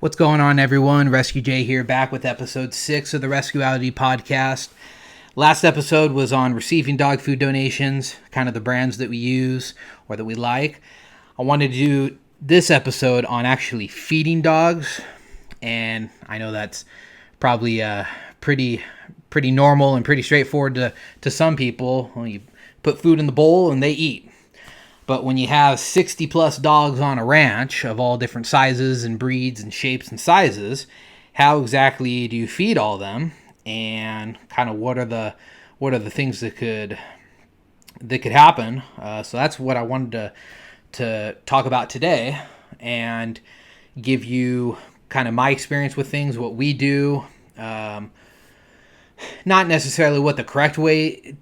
What's going on, everyone? Rescue Jay here, back with episode 6 of the Rescueality Podcast. Last episode was on receiving dog food donations, kind of the brands that we use or that we like. I wanted to do this episode on actually feeding dogs, and I know that's probably pretty normal and pretty straightforward to some people. Well, you put food in the bowl and they eat. But when you have 60 plus dogs on a ranch of all different sizes and breeds and shapes and sizes, how exactly do you feed all of them? And kind of what are the things that could happen? So that's what I wanted to talk about today and give you kind of my experience with things, what we do, not necessarily what the correct way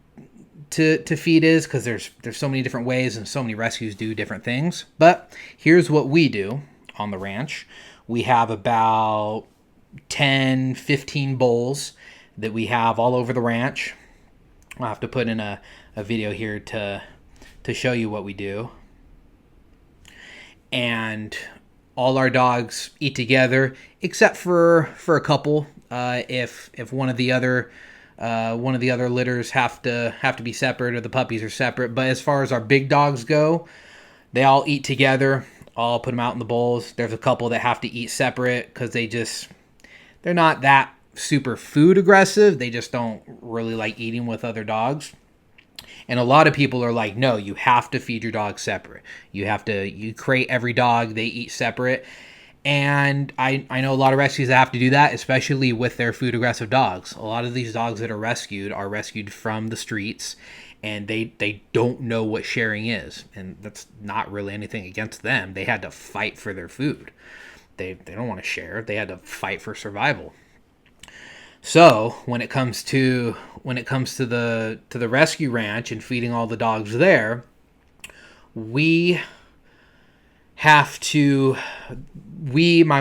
to feed is, because there's so many different ways and so many rescues do different things. But here's what we do on the ranch. We have about 10, 15 bowls that we have all over the ranch. I'll have to put in a video here to show you what we do. And all our dogs eat together, except for a couple. If one of the other litters have to be separate, or the puppies are separate. But as far as our big dogs go, they all eat together. I'll put them out in the bowls. There's a couple that have to eat separate because they're not that super food aggressive. They just don't really like eating with other dogs. And a lot of people are like, no, you have to feed your dog separate. You crate every dog, they eat separate. And I know a lot of rescues that have to do that, especially with their food-aggressive dogs. A lot of these dogs that are rescued from the streets, and they don't know what sharing is. And that's not really anything against them. They had to fight for their food. They don't want to share. They had to fight for survival. So when it comes to the rescue ranch and feeding all the dogs there, my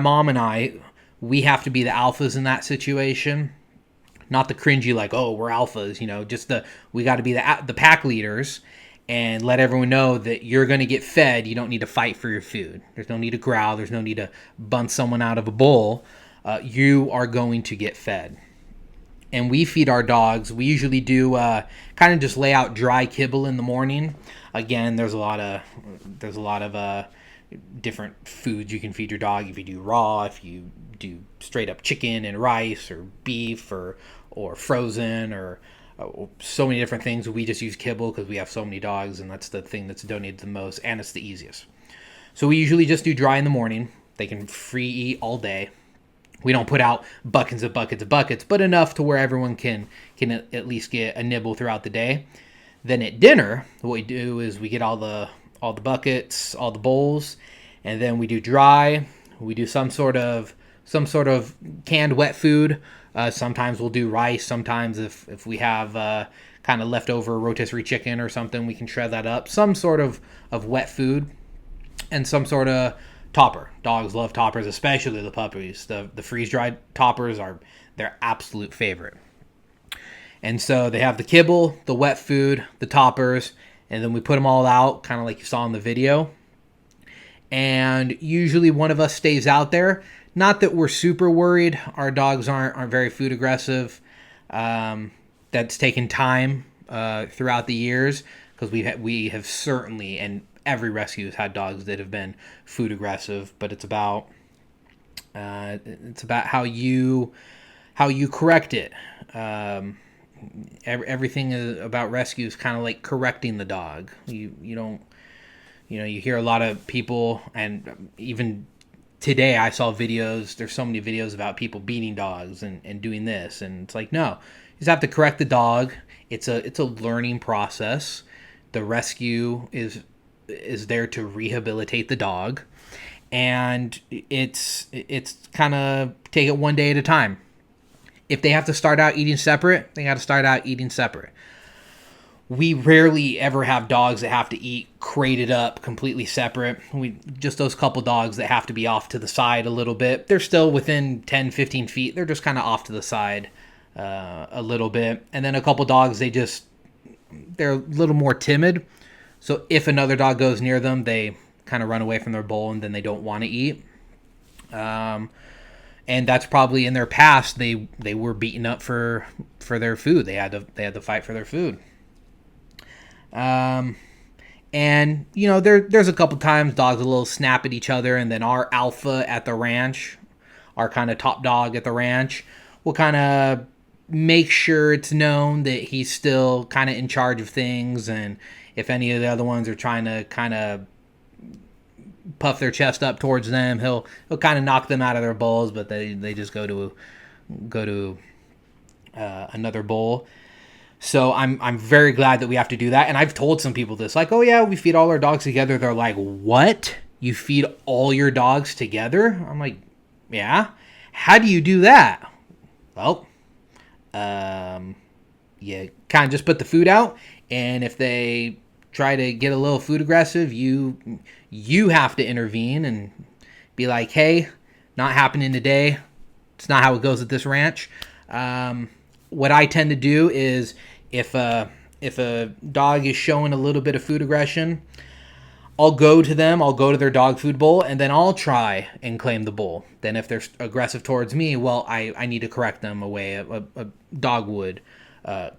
mom and I, we have to be the alphas in that situation. Not the cringy, like, oh, we're alphas, we got to be the pack leaders and let everyone know that you're going to get fed. You don't need to fight for your food. There's no need to growl. There's no need to bunt someone out of a bowl. You are going to get fed. And we feed our dogs. We usually do kind of just lay out dry kibble in the morning. Again, there's a lot of different foods you can feed your dog. If you do raw, if you do straight up chicken and rice, or beef, or frozen, or so many different things. We just use kibble because we have so many dogs, and that's the thing that's donated the most, and it's the easiest. So we usually just do dry in the morning. They can free eat all day. We don't put out buckets of buckets, but enough to where everyone can at least get a nibble throughout the day. Then at dinner, what we do is we get all the buckets, all the bowls, and then we do dry. We do some sort of canned wet food. Sometimes we'll do rice. Sometimes if we have kind of leftover rotisserie chicken or something, we can shred that up. Some sort of wet food, and some sort of topper. Dogs love toppers, especially the puppies. The freeze-dried toppers are their absolute favorite. And so they have the kibble, the wet food, the toppers, and then we put them all out, kind of like you saw in the video. And usually one of us stays out there. Not that we're super worried. Our dogs aren't very food aggressive. That's taken time throughout the years, because we have certainly, and every rescue has had dogs that have been food aggressive. But it's about how you correct it. Everything about rescue is kind of like correcting the dog. You hear a lot of people, and even today I saw videos. There's so many videos about people beating dogs and doing this, and it's like, no, you just have to correct the dog. It's a learning process. The rescue is there to rehabilitate the dog, and it's kind of take it one day at a time. If they have to start out eating separate, they got to start out eating separate. We rarely ever have dogs that have to eat crated up, completely separate. Just those couple dogs that have to be off to the side a little bit. They're still within 10, 15 feet. They're just kind of off to the side a little bit. And then a couple dogs, they're a little more timid. So if another dog goes near them, they kind of run away from their bowl, and then they don't want to eat. And that's probably in their past they were beaten up for their food. They had to fight for their food. And there's a couple times dogs a little snap at each other, and then our alpha at the ranch, our kind of top dog at the ranch, will kind of make sure it's known that he's still kind of in charge of things. And if any of the other ones are trying to kind of puff their chest up towards them, he'll kind of knock them out of their bowls, but they just go to another bowl. So I'm very glad that we have to do that. And I've told some people this, like, oh yeah, we feed all our dogs together. They're like, what? You feed all your dogs together? I'm like, yeah. How do you do that? Well, you kind of just put the food out, and if they try to get a little food aggressive, you have to intervene and be like, hey, not happening today. It's not how it goes at this ranch. What I tend to do is if a dog is showing a little bit of food aggression, I'll go to them, I'll go to their dog food bowl, and then I'll try and claim the bowl. Then if they're aggressive towards me, well, I need to correct them a way a dog would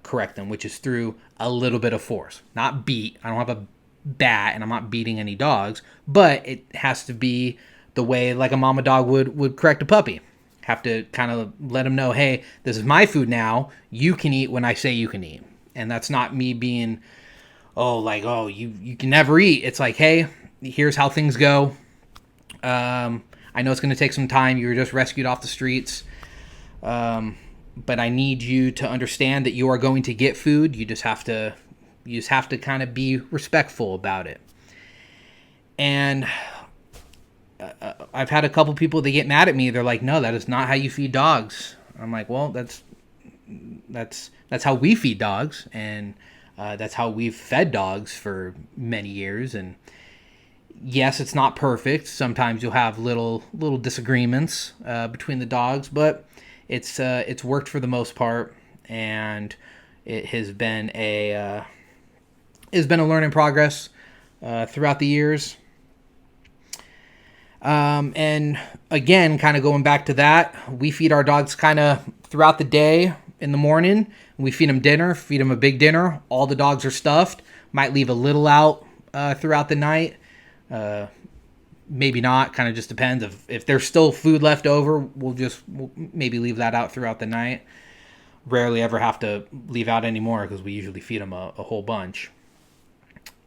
correct them, which is through a little bit of force. Not beat. I don't have a bat, and I'm not beating any dogs, but it has to be the way like a mama dog would correct a puppy. Have to kind of let them know, hey, this is my food now. You can eat when I say you can eat. And that's not me being, you can never eat. It's like, hey, here's how things go. I know it's going to take some time. You were just rescued off the streets. But I need you to understand that you are going to get food. You just have to kind of be respectful about it. And I've had a couple people that get mad at me. They're like, no, that is not how you feed dogs. I'm like, well, that's how we feed dogs, and that's how we've fed dogs for many years. And yes, it's not perfect. Sometimes you'll have little disagreements between the dogs, but it's worked for the most part, and it has been a learning progress throughout the years. And again, kind of going back to that, we feed our dogs kind of throughout the day. In the morning, we feed them dinner, feed them a big dinner. All the dogs are stuffed. Might leave a little out throughout the night. Maybe not. Kind of just depends. If there's still food left over, we'll maybe leave that out throughout the night. Rarely ever have to leave out anymore because we usually feed them a whole bunch.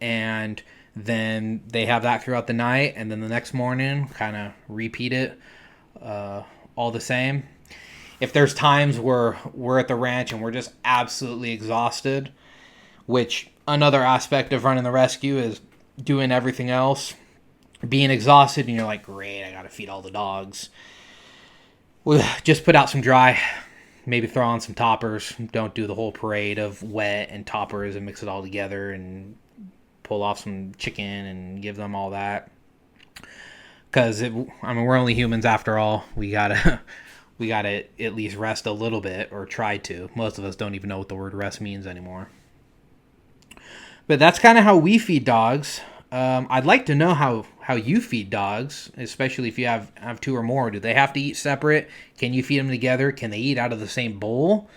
And then they have that throughout the night, and then the next morning kind of repeat it all the same. If there's times where we're at the ranch and we're just absolutely exhausted, which another aspect of running the rescue is doing everything else, being exhausted, and you're like, great, I gotta feed all the dogs. Well, just put out some dry, maybe throw on some toppers. Don't do the whole parade of wet and toppers and mix it all together and pull off some chicken and give them all that. Because, we're only humans after all. We gotta at least rest a little bit, or try to. Most of us don't even know what the word rest means anymore. But that's kind of how we feed dogs. I'd like to know how you feed dogs, especially if you have two or more. Do they have to eat separate? Can you feed them together? Can they eat out of the same bowl?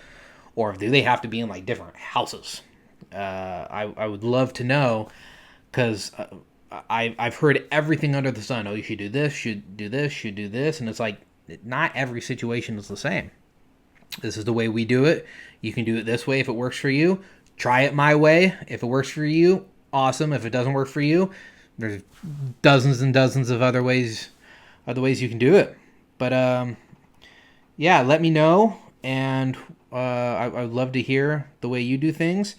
Or do they have to be in like different houses? I would love to know, because I've heard everything under the sun. Oh, you should do this, should do this, should do this. And it's like, not every situation is the same. This is the way we do it. You can do it this way if it works for you. Try it my way. If it works for you, awesome. If it doesn't work for you, there's dozens and dozens of other ways you can do it. But yeah, let me know, and I would love to hear the way you do things.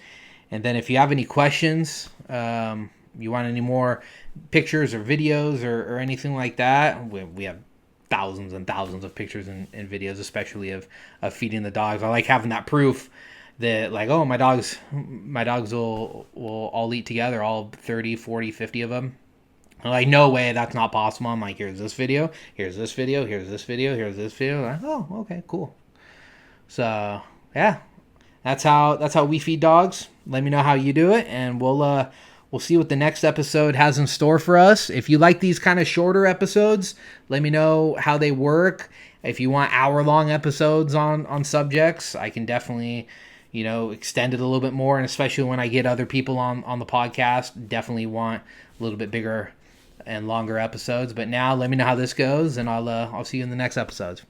And then if you have any questions, you want any more pictures or videos or anything like that, we have thousands and thousands of pictures and videos, especially of feeding the dogs. I like having that proof that, like, oh, my dogs will all eat together, all 30, 40, 50 of them. I'm like, no way, that's not possible. I'm like, here's this video, here's this video, here's this video, here's this video. Like, oh, okay, cool. So yeah, that's how we feed dogs. Let me know how you do it, and we'll We'll see what the next episode has in store for us. If you like these kind of shorter episodes, let me know how they work. If you want hour-long episodes on subjects, I can definitely, extend it a little bit more. And especially when I get other people on the podcast, definitely want a little bit bigger and longer episodes. But now let me know how this goes, and I'll see you in the next episode.